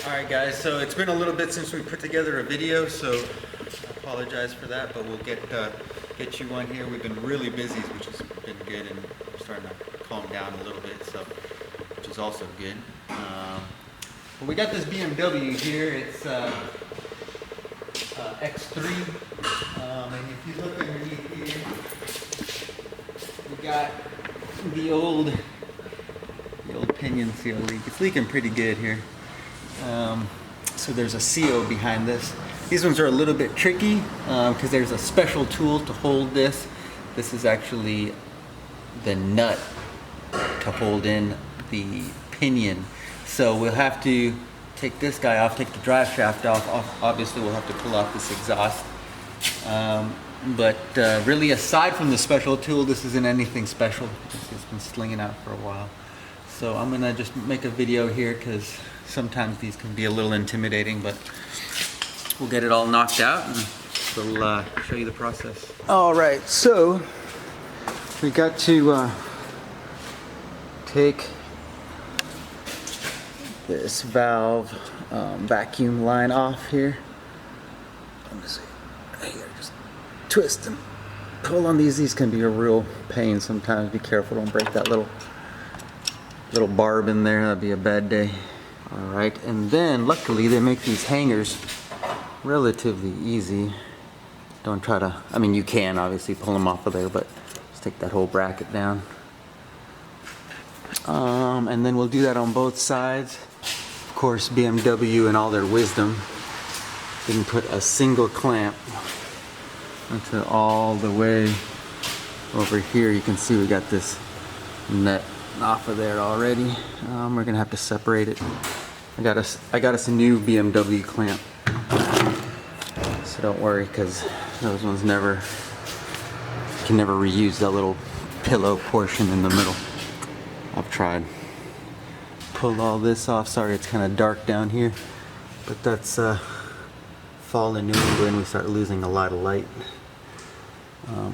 Alright guys, so it's been a little bit since we put together a video, so I apologize for that, but we'll get you one here. We've been really busy, which has been good, and we're starting to calm down a little bit, so which is also good. But we got this BMW here. It's X3, and if you look underneath here, we got the old pinion seal leak. It's leaking pretty good here. So there's a CO behind this. These ones are a little bit tricky because there's a special tool to hold this. This is actually the nut to hold in the pinion. So we'll have to take this guy off, take the drive shaft off. Obviously we'll have to pull off this exhaust. But really, aside from the special tool, this isn't anything special. It's been slinging out for a while. So I'm gonna just make a video here because sometimes these can be a little intimidating, but we'll get it all knocked out and we'll show you the process. All right, so we got to take this valve vacuum line off here. Let me see. You gotta just twist and pull on these. These can be a real pain sometimes. Be careful, don't break that little barb in there. That'd be a bad day. All right, and then luckily they make these hangers relatively easy. Don't try to, I mean, you can obviously pull them off of there, but just take that whole bracket down. And then we'll do that on both sides. Of course, BMW in all their wisdom didn't put a single clamp until all the way over here. You can see we got this nut off of there already. We're gonna have to separate it. I got us a new BMW clamp, so don't worry, because those ones can never reuse that little pillow portion in the middle. I've tried. Pull all this off. Sorry, it's kind of dark down here, but that's fall in New England. We start losing a lot of light.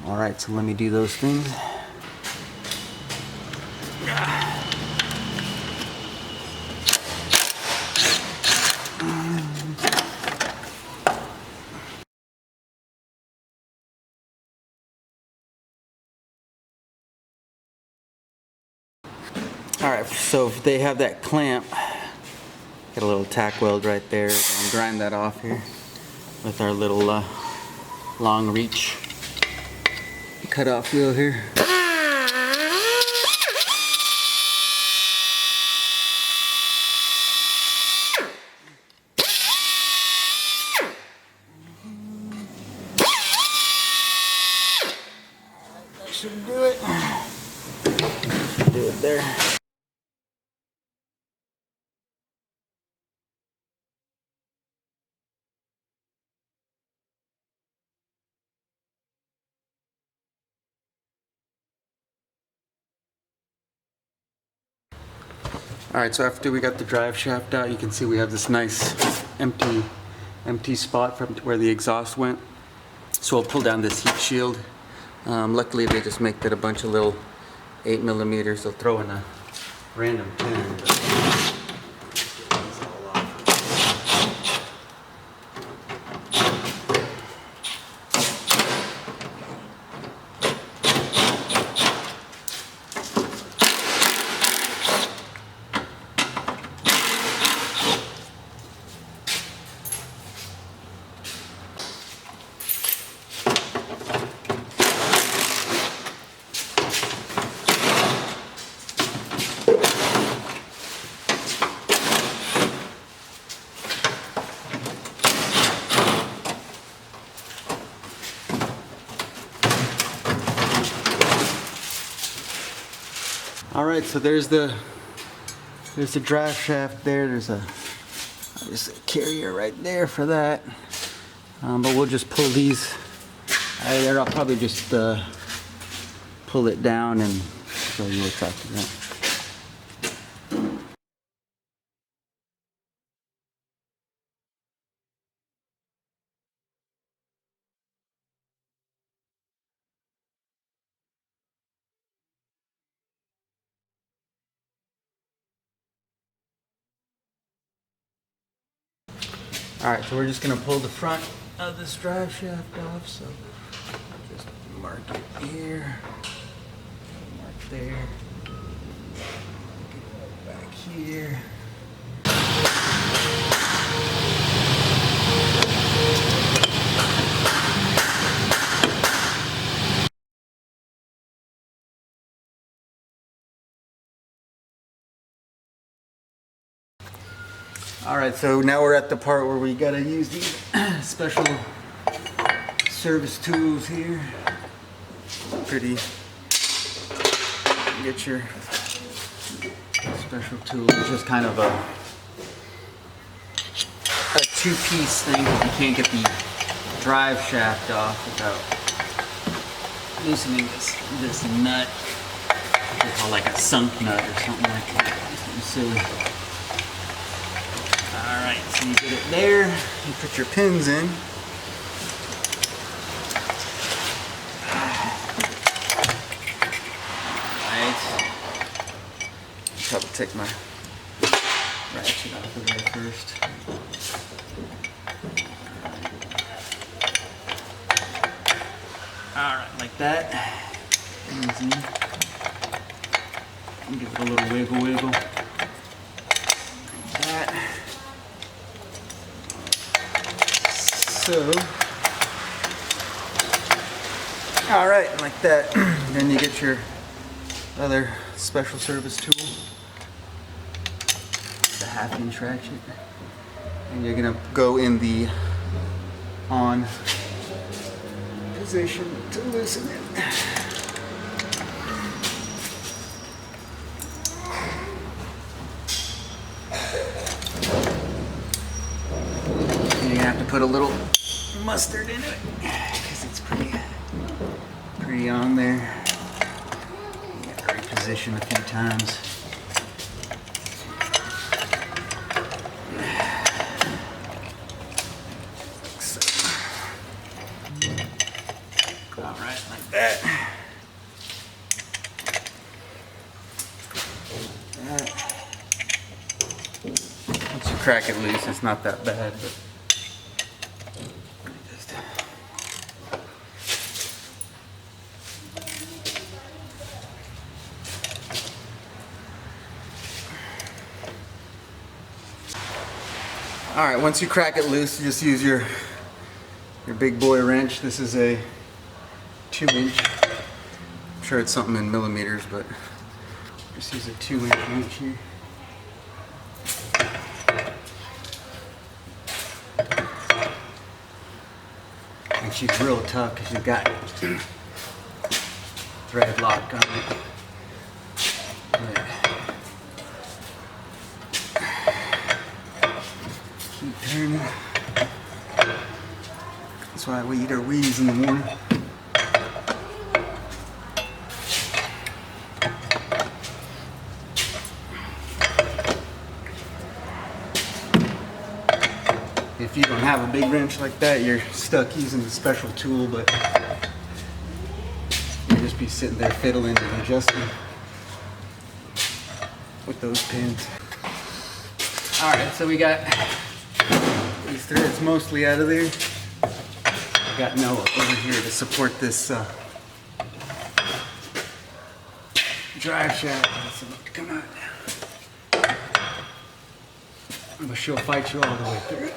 All right, so let me do those things. Alright, so if they have that clamp, get a little tack weld right there, and grind that off here with our little long reach cut off wheel here. That should do it. Do it there. Alright, so after we got the drive shaft out, you can see we have this nice empty spot from where the exhaust went. So we'll pull down this heat shield. Luckily they just make that a bunch of little 8mm. They'll throw in a random 10. Alright, so there's the drive shaft there. There's a carrier right there for that. But we'll just pull these. I'll probably just pull it down and show you what's after that. Alright, so we're just going to pull the front of this drive shaft off. So I'll just mark it here. Mark there. Back here. Alright, so now we're at the part where we gotta use these special service tools here. Pretty, get your special tool. It's just kind of a two-piece thing because you can't get the drive shaft off without loosening this nut. They call like a sunk nut or something like that. Something silly. Alright, so you get it there, you put your pins in. Alright. I'll probably take my ratchet off of there first. Alright, like that. Easy. And give it a little wiggle. Like that. So, all right, like that. Then you get your other special service tool, the 1/2" ratchet, and you're gonna go in the on position to loosen it. And you're gonna have to put a little mustard into it because it's pretty on there. You gotta reposition a few times. So. All right, like that. Once you crack it loose, it's not that bad, but. Alright, once you crack it loose, you just use your big boy wrench. This is a 2-inch. I'm sure it's something in millimeters, but just use a 2-inch wrench here. And she's real tough because you've got thread lock on it. Yeah. Keep turning. That's why we eat our Wheaties in the morning. If you don't have a big wrench like that, you're stuck using the special tool, but you'll just be sitting there fiddling and adjusting with those pins. Alright, so we got these threads mostly out of there. I got Noah over here to support this drive shaft. It's about to come out now. But she'll fight you all the way through.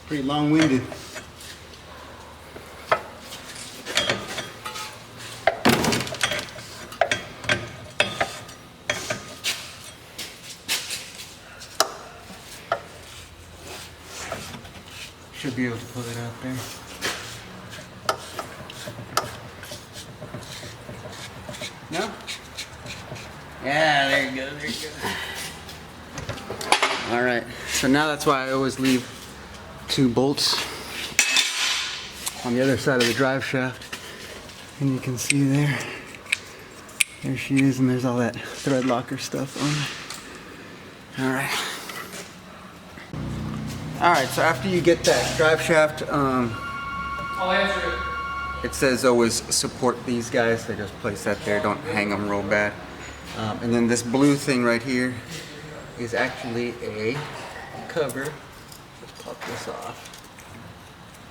Pretty long-winded. Should be able to pull it out there. No? Yeah, there you go, there you go. All right, so now that's why I always leave 2 bolts on the other side of the drive shaft, and you can see there she is, and there's all that thread locker stuff on Alright. Alright, so after you get that drive shaft, I'll answer it. it says always support these guys. They just place that there, don't hang them real bad. And then this blue thing right here is actually a cover. Let's pop this off.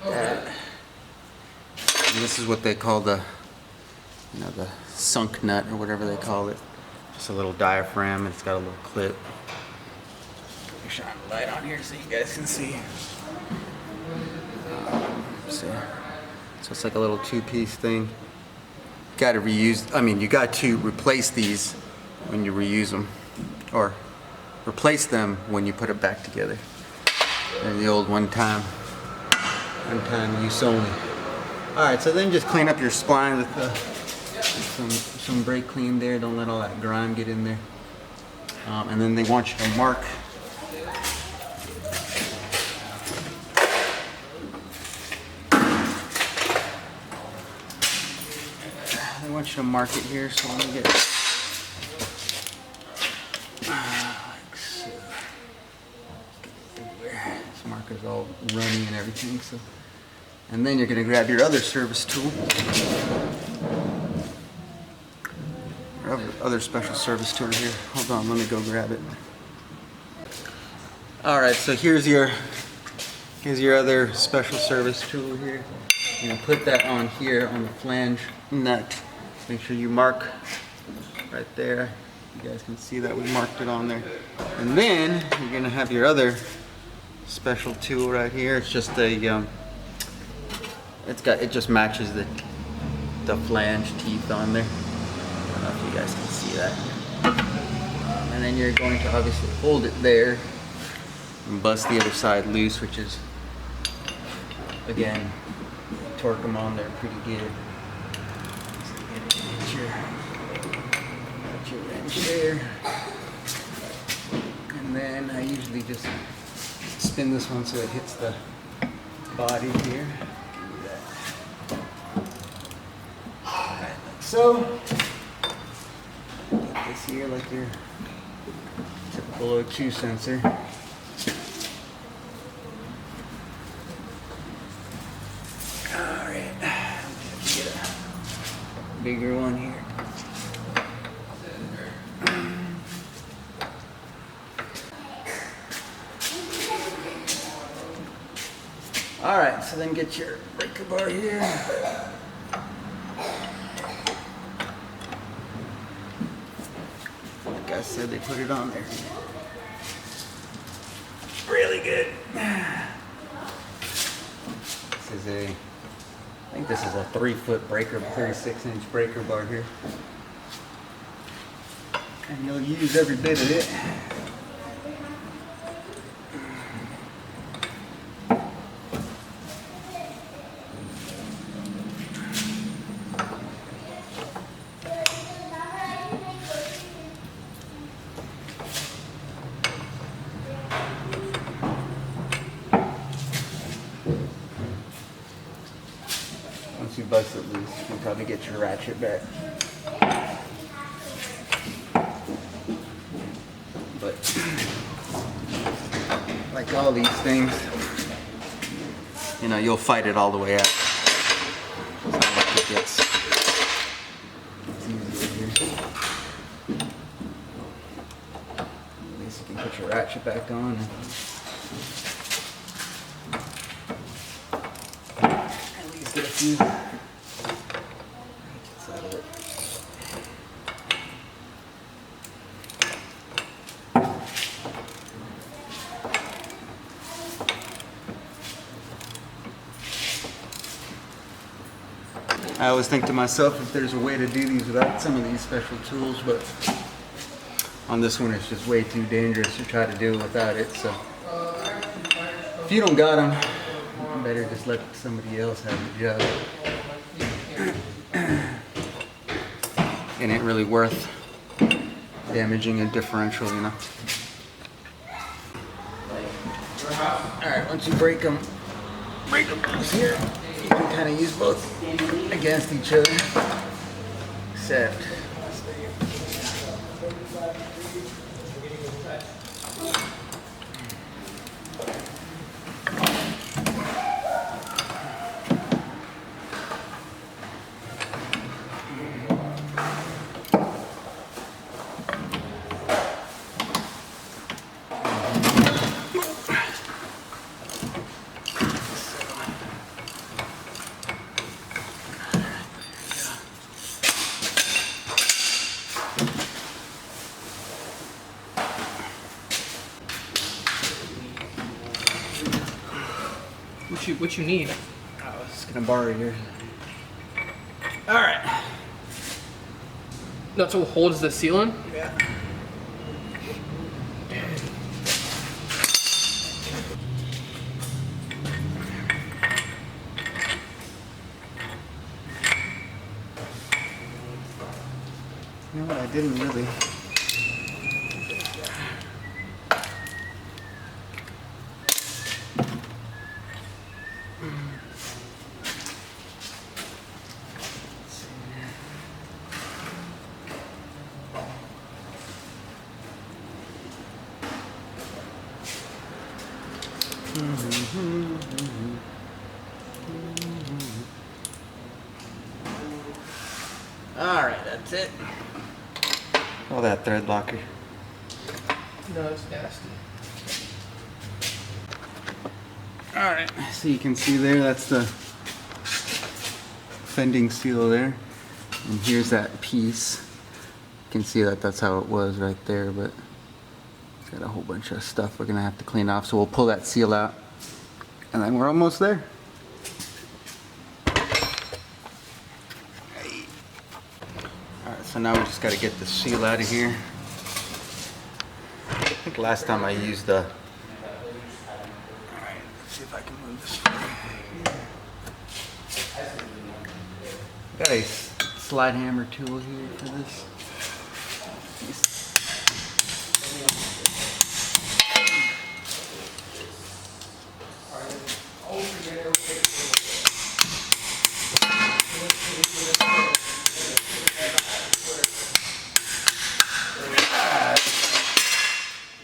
That. And this is what they call the, you know, the sunk nut or whatever they call it. Just a little diaphragm. It's got a little clip. Shine the light on here so you guys can see. So it's like a little two-piece thing. Got to reuse. I mean, you got to replace these when you reuse them, or replace them when you put it back together. They're the old one-time use only. All right, so then just clean up your spline with some brake clean there. Don't let all that grime get in there. And then they want you to mark. They want you to mark it here, so let me get like so. This marker's all runny and everything, so. And then you're going to grab your other service tool. Your other special service tool here. Hold on, let me go grab it. Alright, so here's your other special service tool here. You're going to put that on here on the flange nut. Make sure you mark right there. You guys can see that we marked it on there. And then you're going to have your other special tool right here. It's just a it just matches the flange teeth on there. I don't know if you guys can see that. And then you're going to obviously hold it there and bust the other side loose, which is, again, torque them on there pretty good. Get your wrench there. And then I usually just spin this one so it hits the body here. Alright, like so. Get this here like your typical O2 sensor. Alright, get a bigger one here. Alright, so then get your breaker bar here. Like I said, they put it on there. Really good. I think this is a 3-foot breaker, 36-inch breaker bar here. And you'll use every bit of it. Once you bust it loose, you can probably get your ratchet back. But like all these things, you know, you'll fight it all the way out. It's not like it gets easier here. At least you can put your ratchet back on. At least get a few ratchets out of it. I always think to myself if there's a way to do these without some of these special tools, but on this one it's just way too dangerous to try to do it without it. So if you don't got them, you better just let somebody else have the job. It ain't really worth damaging a differential, you know. Alright, once you break them loose here, you can kind of use both against each other, except what you need. I was gonna borrow yours. All right. That's what holds the seal in? Yeah. You know what, I didn't really. All right, that's it. Oh, that thread locker. No, it's nasty. All right, so you can see there, that's the fending seal there. And here's that piece. You can see that that's how it was right there, but it's got a whole bunch of stuff we're gonna have to clean off. So we'll pull that seal out and then we're almost there. All right, so now we just gotta get the seal out of here. I think last time I used the, alright, let's see if I can move this. Got a slide hammer tool here for this.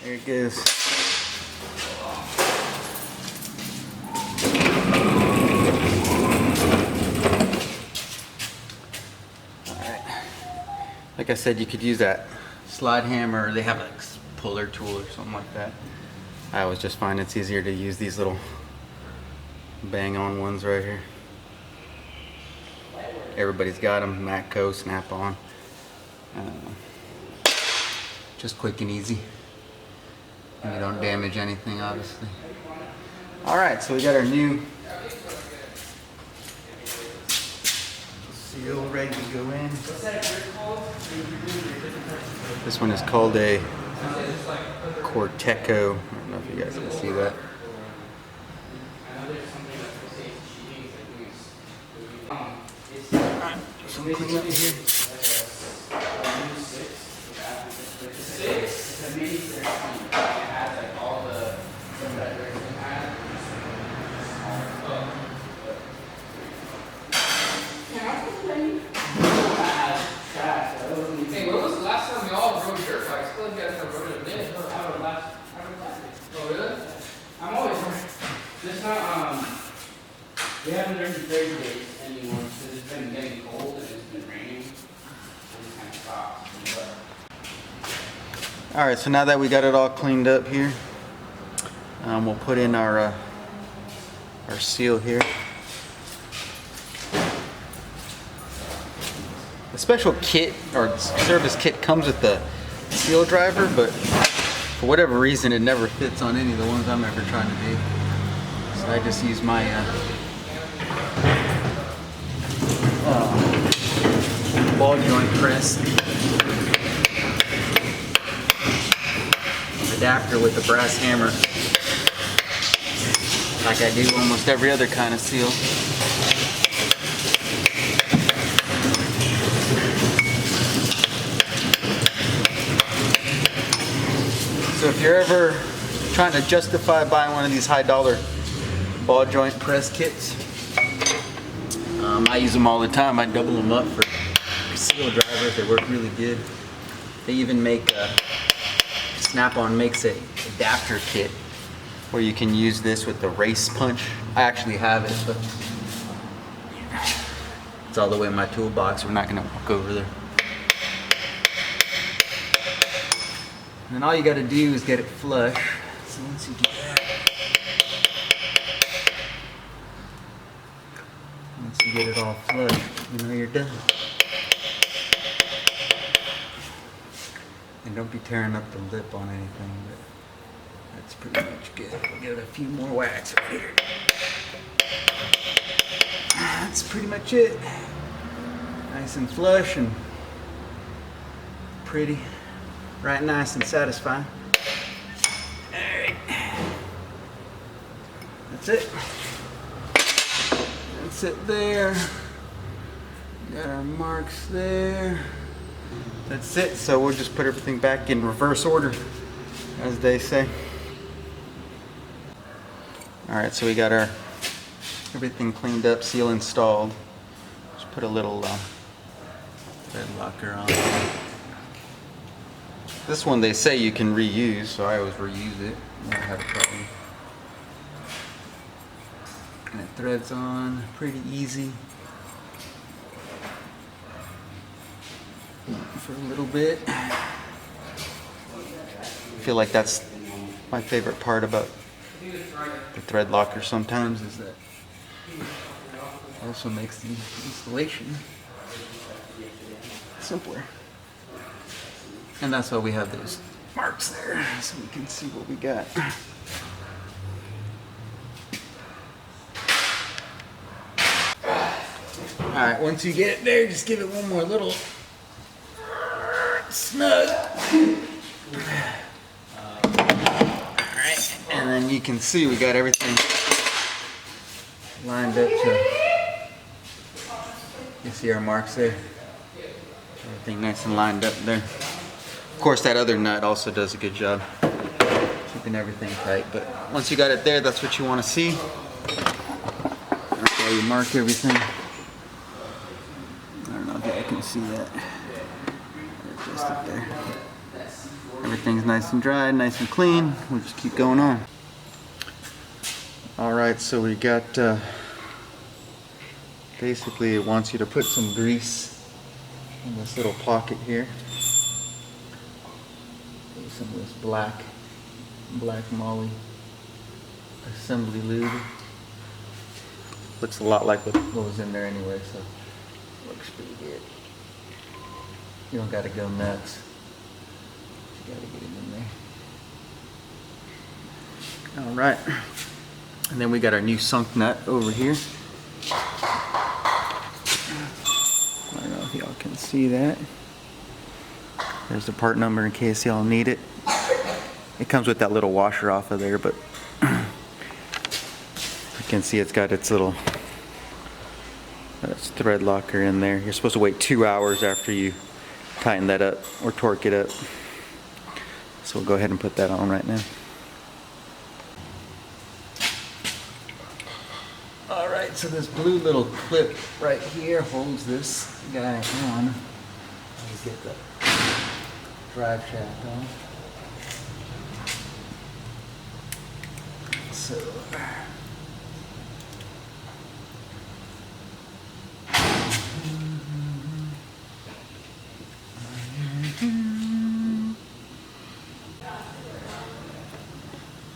There it goes. Like I said, you could use that slide hammer. They have a puller tool or something like that. I always just find it's easier to use these little bang on ones right here. Everybody's got them, Matco, Snap-on. Just quick and easy. And you don't damage anything, obviously. All right, so we got our new seal ready to go in. This one is called a Corteco. I don't know if you guys can see that. Alright, so I'm cleaning up here. Hey, when was the last time we all rode dirt bikes? I feel like you guys never rode it a bit. Oh, really? I'm always just not we haven't done the 30 days anymore because it's been getting cold and it's been raining. It just kind of stopped. All right, so now that we got it all cleaned up here, we'll put in our seal here. The special kit or service kit comes with the seal driver, but for whatever reason it never fits on any of the ones I'm ever trying to do. So I just use my ball joint press adapter with the brass hammer, like I do almost every other kind of seal. So if you're ever trying to justify buying one of these high-dollar ball joint press kits, I use them all the time. I double them up for seal drivers. They work really good. They even make Snap-on makes a adapter kit where you can use this with the race punch. I actually have it, but it's all the way in my toolbox. We're not going to walk over there. And then all you got to do is get it flush. So once you do that, once you get it all flush, you know you're done. And don't be tearing up the lip on anything, but that's pretty much good. We'll give it a few more whacks right here. that's pretty much it. Nice and flush and pretty. Right, nice and satisfying. Alright. That's it. That's it there. Got our marks there. That's it. So we'll just put everything back in reverse order, as they say. Alright, so we got our everything cleaned up, seal installed. Just put a little thread locker on. This one they say you can reuse, so I always reuse it. I don't have a problem. And it threads on pretty easy for a little bit. I feel like that's my favorite part about the thread locker sometimes, is that it also makes the installation simpler. And that's why we have those marks there, so we can see what we got. Alright, once you get it there, just give it one more little snug. Alright, and then you can see we got everything lined up to, you see our marks there? Everything nice and lined up there. Of course, that other nut also does a good job keeping everything tight, but once you got it there, that's what you want to see. That's how you mark everything. I don't know if I can see that. Just up there. Everything's nice and dry, nice and clean. We'll just keep going on. Alright, so we got, basically it wants you to put some grease in this little pocket here. Some of this black moly assembly lube. Looks a lot like what was in there anyway, so looks pretty good. You don't gotta go nuts. You gotta get it in there. Alright. And then we got our new sunk nut over here. I don't know if y'all can see that. There's the part number in case y'all need it. It comes with that little washer off of there, but you can see it's got its little thread locker in there. You're supposed to wait 2 hours after you tighten that up or torque it up. So we'll go ahead and put that on right now. Alright, so this blue little clip right here holds this guy on. Let's get the drive shaft on. So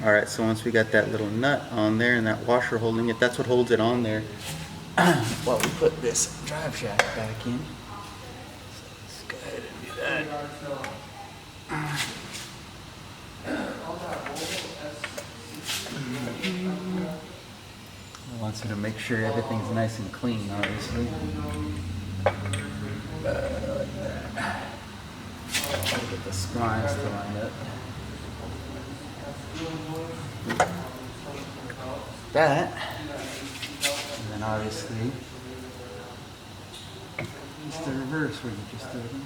alright, so once we got that little nut on there and that washer holding it, that's what holds it on there while we put this drive shaft back in. So let's go ahead and do that. I want you to make sure everything's nice and clean, obviously. Like that. Get the splines to line up. That. And then obviously, it's the reverse where you just throw it on.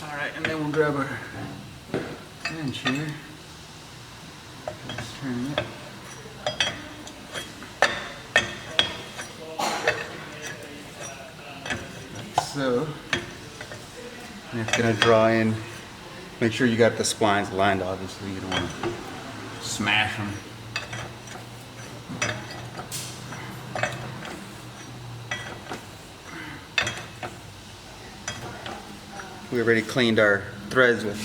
Alright, and then we'll grab our flange here. Just turn it. Like so. And it's going to draw in. Make sure you got the splines lined, obviously. You don't want to smash them. We already cleaned our threads with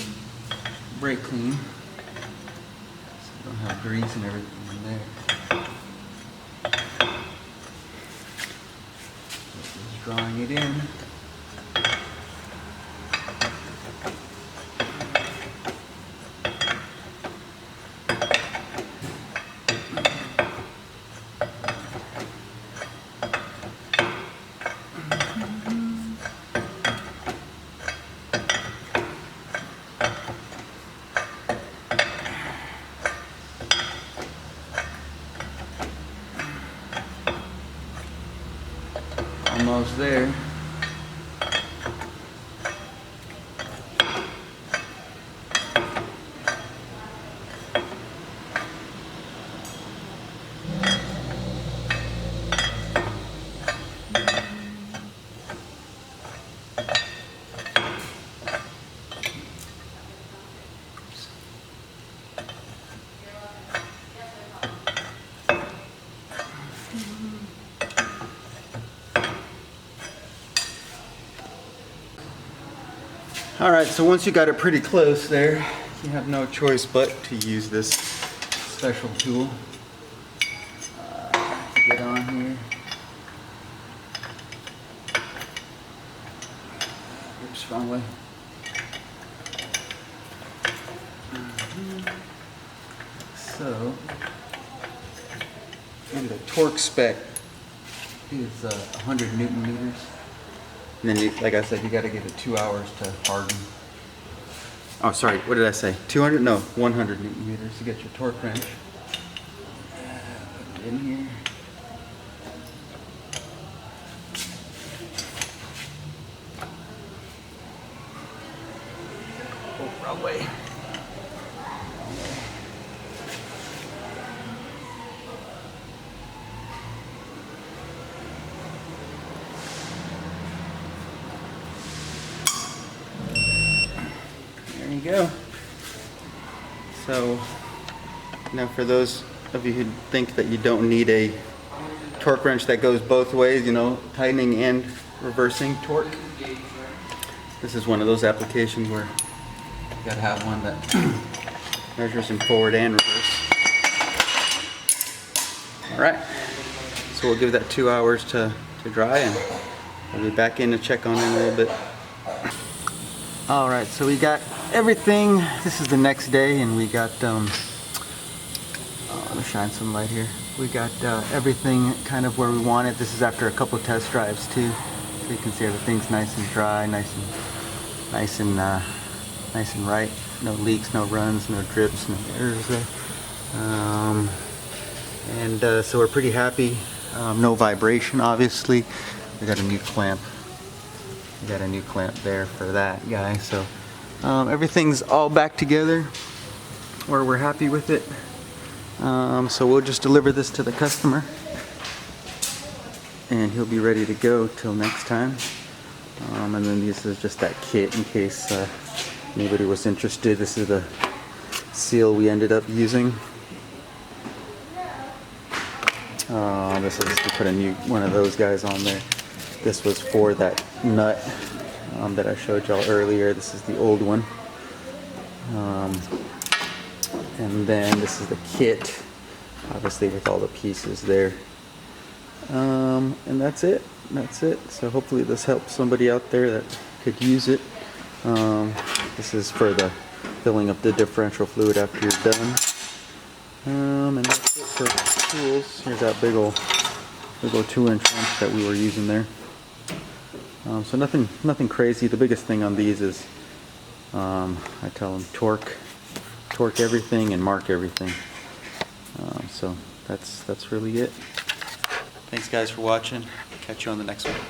brake clean. have grease and everything in there. Just drawing it in. Almost there. All right, so once you got it pretty close there, you have no choice but to use this special tool. Get on here. Oops, wrong way. So, maybe the torque spec is 100 Newton meters. And then, like I said, you got to give it 2 hours to harden. Oh, sorry, what did I say? 200? No, 100 Newton meters to get your torque wrench. Put it in here. Oh, wrong way. There you go. So now for those of you who think that you don't need a torque wrench that goes both ways, you know, tightening and reversing torque, this is one of those applications where you gotta have one that measures in forward and reverse. All right, so we'll give that 2 hours to dry, and I'll be back in to check on it in a little bit. All right, so we got everything. This is the next day, and we got let me shine some light here. We got everything kind of where we want it. This is after a couple test drives too, so you can see everything's nice and dry, nice and right. No leaks, no runs, no drips, no errors there. So we're pretty happy. No vibration, obviously. We got a new clamp. We got a new clamp there for that guy. So everything's all back together, or we're happy with it. So we'll just deliver this to the customer, and he'll be ready to go till next time. And then this is just that kit in case anybody was interested. This is the seal we ended up using. This is to put a new one of those guys on there. This was for that nut that I showed y'all earlier. This is the old one. And then this is the kit, obviously with all the pieces there. And that's it. That's it. So hopefully this helps somebody out there that could use it. This is for the filling up the differential fluid after you're done. And that's it for tools. Here's that big old 2-inch wrench that we were using there. So nothing crazy. The biggest thing on these is I tell them torque everything and mark everything. So that's really it. Thanks guys for watching. Catch you on the next one.